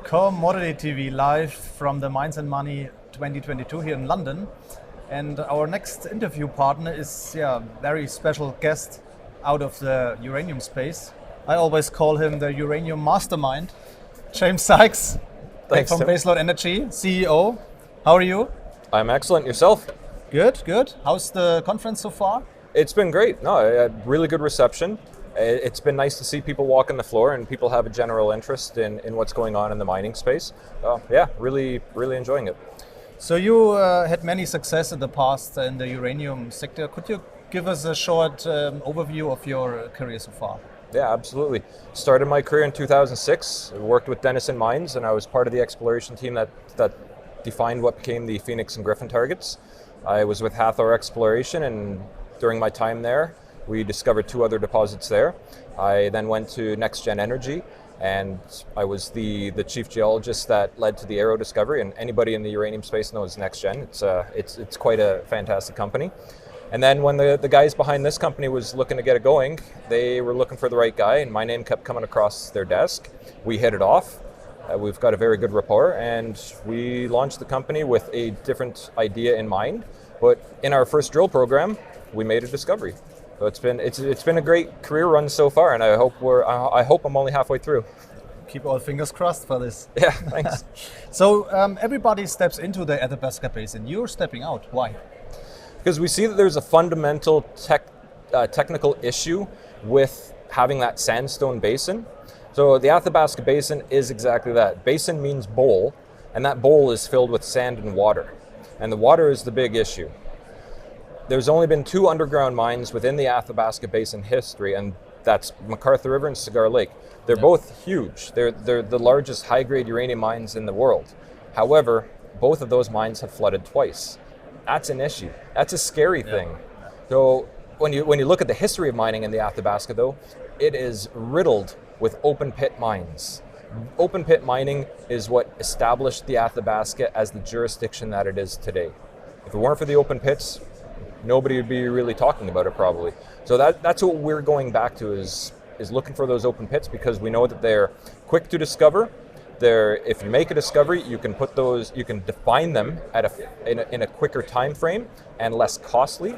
Commodity TV live from the Mines and Money 2022 here in London. And our next interview partner is a very special guest out of the uranium space. I always call him the uranium mastermind, James Sykes. Thanks, from Tim. Baselode Energy, CEO. How are you? I'm excellent. Yourself? Good, good. How's the conference so far? It's been great. No, I had really good reception. It's been nice to see people walking the floor and people have a general interest in what's going on in the mining space. Yeah, really enjoying it. So you had many success in the past in the uranium sector. Could you give us a short overview of your career so far? Yeah, absolutely. Started my career in 2006. I worked with Denison Mines and I was part of the exploration team that defined what became the Phoenix and Griffin targets. I was with Hathor Exploration, and during my time there, we discovered 2 other deposits there. I then went to NextGen Energy, and I was the chief geologist that led to the Aero discovery. And anybody in the uranium space knows NextGen. It's quite a fantastic company. And then when the guys behind this company was looking to get it going, they were looking for the right guy, and my name kept coming across their desk. We hit it off. We've got a very good rapport, and we launched the company with a different idea in mind. But in our first drill program, we made a discovery. So it's been a great career run so far, and I hope I'm only halfway through. Keep all fingers crossed for this. Yeah, thanks. So everybody steps into the Athabaska Basin. You're stepping out. Why? Because we see that there's a fundamental technical issue with having that sandstone basin. So the Athabasca Basin is exactly that. Basin means bowl, and that bowl is filled with sand and water. And the water is the big issue. There's only been 2 underground mines within the Athabasca Basin history, and that's McArthur River and Cigar Lake. They're both huge. They're the largest high-grade uranium mines in the world. However, both of those mines have flooded twice. That's an issue. That's a scary thing. So when you look at the history of mining in the Athabasca, though, it is riddled with open pit mines. Open pit mining is what established the Athabasca as the jurisdiction that it is today. If it weren't for the open pits, nobody would be really talking about it probably. So that's what we're going back to is looking for those open pits, because we know that they're quick to discover. If you make a discovery, you can define them in a quicker time frame and less costly.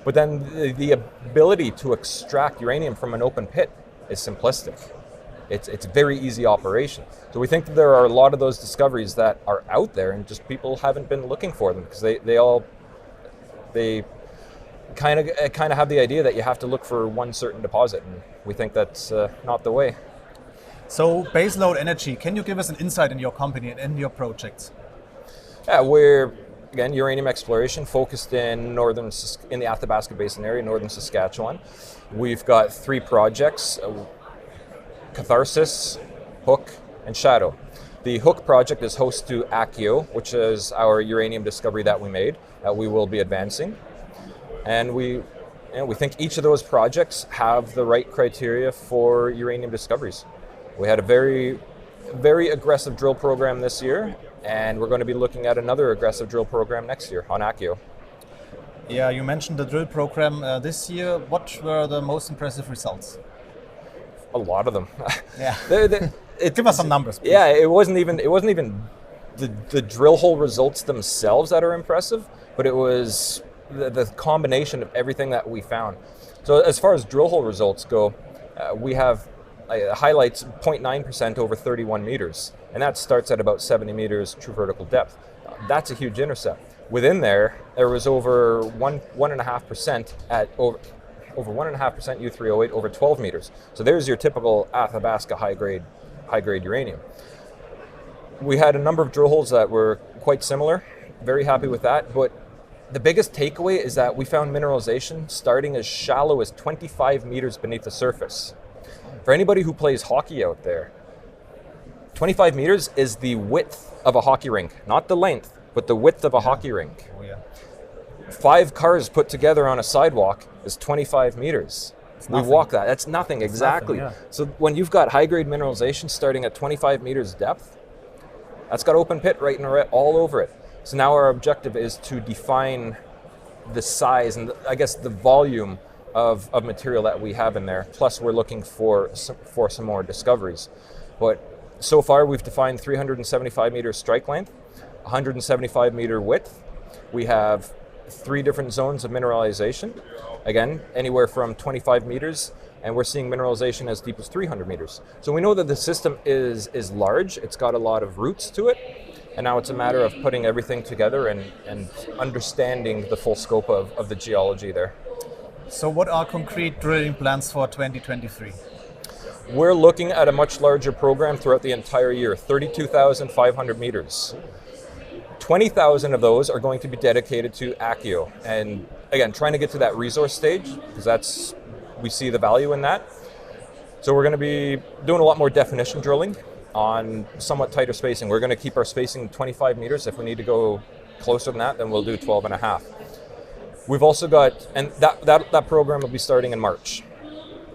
But then the ability to extract uranium from an open pit is simplistic. It's a very easy operation. So we think that there are a lot of those discoveries that are out there, and just people haven't been looking for them because they kind of have the idea that you have to look for one certain deposit, and we think that's not the way. So Baselode Energy, can you give us an insight in your company and in your projects? Yeah, we're again uranium exploration focused in the Athabasca Basin area, northern Saskatchewan. We've got 3 projects: Catharsis, Hook, and Shadow. The Hook project is host to Ackio, which is our uranium discovery that we made, that we will be advancing. And we think each of those projects have the right criteria for uranium discoveries. We had a very, very aggressive drill program this year, and we're going to be looking at another aggressive drill program next year on Ackio. Yeah, you mentioned the drill program this year. What were the most impressive results? A lot of them. Yeah. Give us some numbers, please. Yeah, it wasn't even the drill hole results themselves that are impressive, but it was the combination of everything that we found. So as far as drill hole results go, we have highlights 0.9% over 31 meters, and that starts at about 70 meters true vertical depth. That's a huge intercept. Within there was over 1.5% at over 1.5% U3O8 over 12 meters. So there's your typical Athabasca high grade uranium. We had a number of drill holes that were quite similar. Very happy with that. But the biggest takeaway is that we found mineralization starting as shallow as 25 meters beneath the surface. For anybody who plays hockey out there, 25 meters is the width of a hockey rink, not the length, but the width of a hockey rink. Oh, yeah. 5 cars put together on a sidewalk is 25 meters. We walk that. That's nothing, exactly. Nothing, yeah. So when you've got high-grade mineralization starting at 25 meters depth, that's got open pit right and all over it. So now our objective is to define the size and I guess the volume of material that we have in there. Plus we're looking for some more discoveries. But So far, we've defined 375 meter strike length, 175 meter width. We have 3 different zones of mineralization. Again, anywhere from 25 meters, and we're seeing mineralization as deep as 300 meters. So we know that the system is large, it's got a lot of roots to it, and now it's a matter of putting everything together and understanding the full scope of the geology there. So what are concrete drilling plans for 2023? We're looking at a much larger program throughout the entire year, 32,500 meters. 20,000 of those are going to be dedicated to Ackio. And again, trying to get to that resource stage, because we see the value in that. So we're going to be doing a lot more definition drilling on somewhat tighter spacing. We're going to keep our spacing 25 meters. If we need to go closer than that, then we'll do 12 and a half. We've also got, and that program will be starting in March.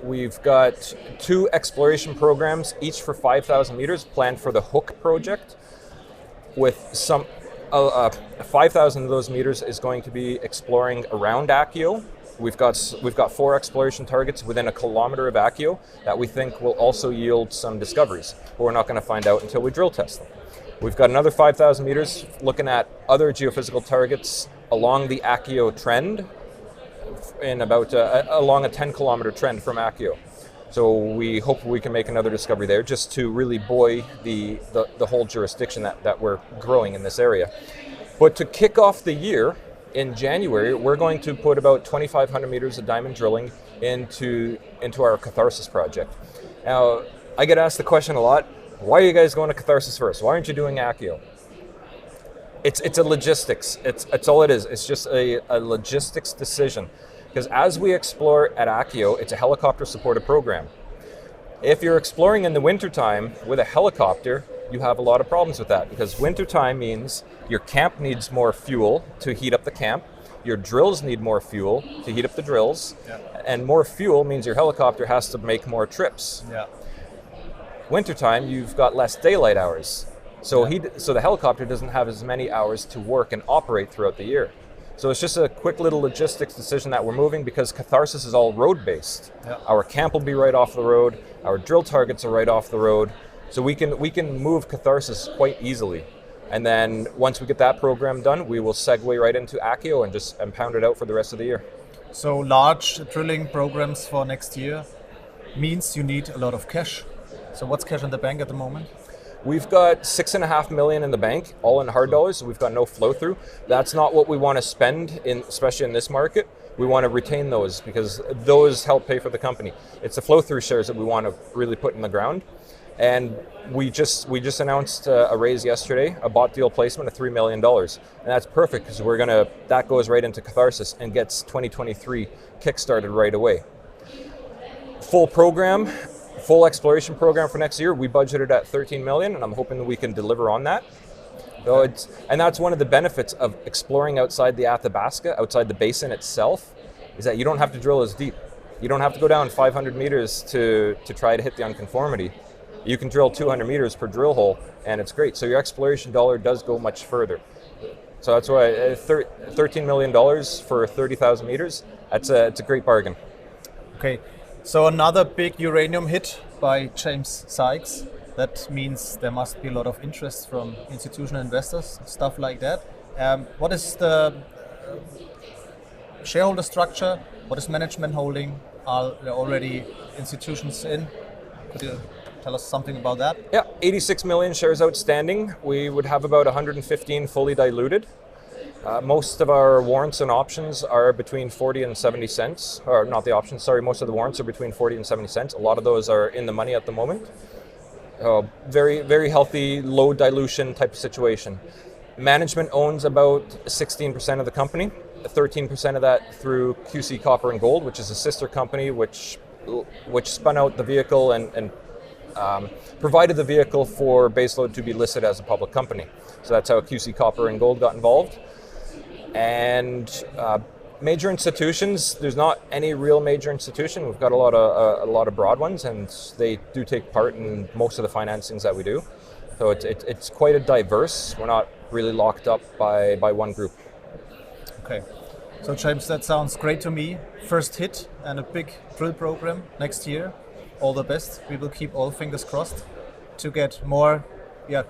We've got 2 exploration programs, each for 5,000 meters, planned for the Hook project, with 5,000 of those meters is going to be exploring around Ackio. We've got 4 exploration targets within a kilometer of Ackio that we think will also yield some discoveries, but we're not going to find out until we drill test them. We've got another 5,000 meters looking at other geophysical targets along the Ackio trend, in about along a 10-kilometer trend from Ackio. So we hope we can make another discovery there, just to really buoy the whole jurisdiction that we're growing in this area. But to kick off the year, in January, we're going to put about 2,500 meters of diamond drilling into our Catharsis project. Now, I get asked the question a lot, why are you guys going to Catharsis first? Why aren't you doing Ackio? It's a logistics. It's all it is. It's just a logistics decision. Because as we explore at Ackio, it's a helicopter-supported program. If you're exploring in the wintertime with a helicopter, you have a lot of problems with that, because wintertime means your camp needs more fuel to heat up the camp, your drills need more fuel to heat up the drills, and more fuel means your helicopter has to make more trips. Wintertime, you've got less daylight hours, so the helicopter doesn't have as many hours to work and operate throughout the year. So it's just a quick little logistics decision that we're moving, because Catharsis is all road-based. Our camp will be right off the road, our drill targets are right off the road, so we can move Catharsis quite easily. And then once we get that program done, we will segue right into Ackio and pound it out for the rest of the year. So large drilling programs for next year means you need a lot of cash. So what's cash in the bank at the moment? We've got $6.5 million in the bank, all in hard dollars. So we've got no flow through. That's not what we want to spend, especially in this market. We want to retain those, because those help pay for the company. It's the flow through shares that we want to really put in the ground. And we just announced a raise yesterday, a bought deal placement of $3 million. And that's perfect, because that goes right into Catharsis and gets 2023 kickstarted right away. Full exploration program for next year, we budgeted at $13 million, and I'm hoping that we can deliver on that. And that's one of the benefits of exploring outside the Athabasca, outside the basin itself, is that you don't have to drill as deep. You don't have to go down 500 meters to try to hit the unconformity. You can drill 200 meters per drill hole, and it's great. So your exploration dollar does go much further. So that's why $13 million for 30,000 meters, it's a great bargain. Okay, so another big uranium hit by James Sykes. That means there must be a lot of interest from institutional investors, stuff like that. What is the shareholder structure? What is management holding? Are there already institutions in? Could you tell us something about that? Yeah, 86 million shares outstanding. We would have about 115 fully diluted. Most of our warrants and options are between 40 and 70 cents. Or not the options, sorry, most of the warrants are between 40 and 70 cents. A lot of those are in the money at the moment. Very, very healthy, low dilution type of situation. Management owns about 16% of the company, 13% of that through QC Copper and Gold, which is a sister company which spun out the vehicle and provided the vehicle for Baselode to be listed as a public company. So that's how QC Copper and Gold got involved. And major institutions, there's not any real major institution. We've got a lot of broad ones, and they do take part in most of the financings that we do. So it's quite a diverse. We're not really locked up by one group. Okay. So James, that sounds great to me. First hit and a big drill program next year. All the best. We will keep all fingers crossed. to get more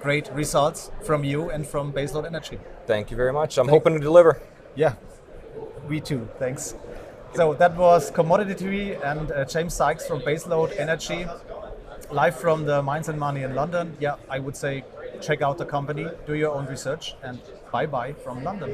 great results from you and from Baselode Energy. Thank you very much. I'm hoping to deliver. Yeah, we too. Thanks. So that was Commodity TV and James Sykes from Baselode Energy, live from the Mines and Money in London. Yeah, I would say check out the company, do your own research, and bye-bye from London.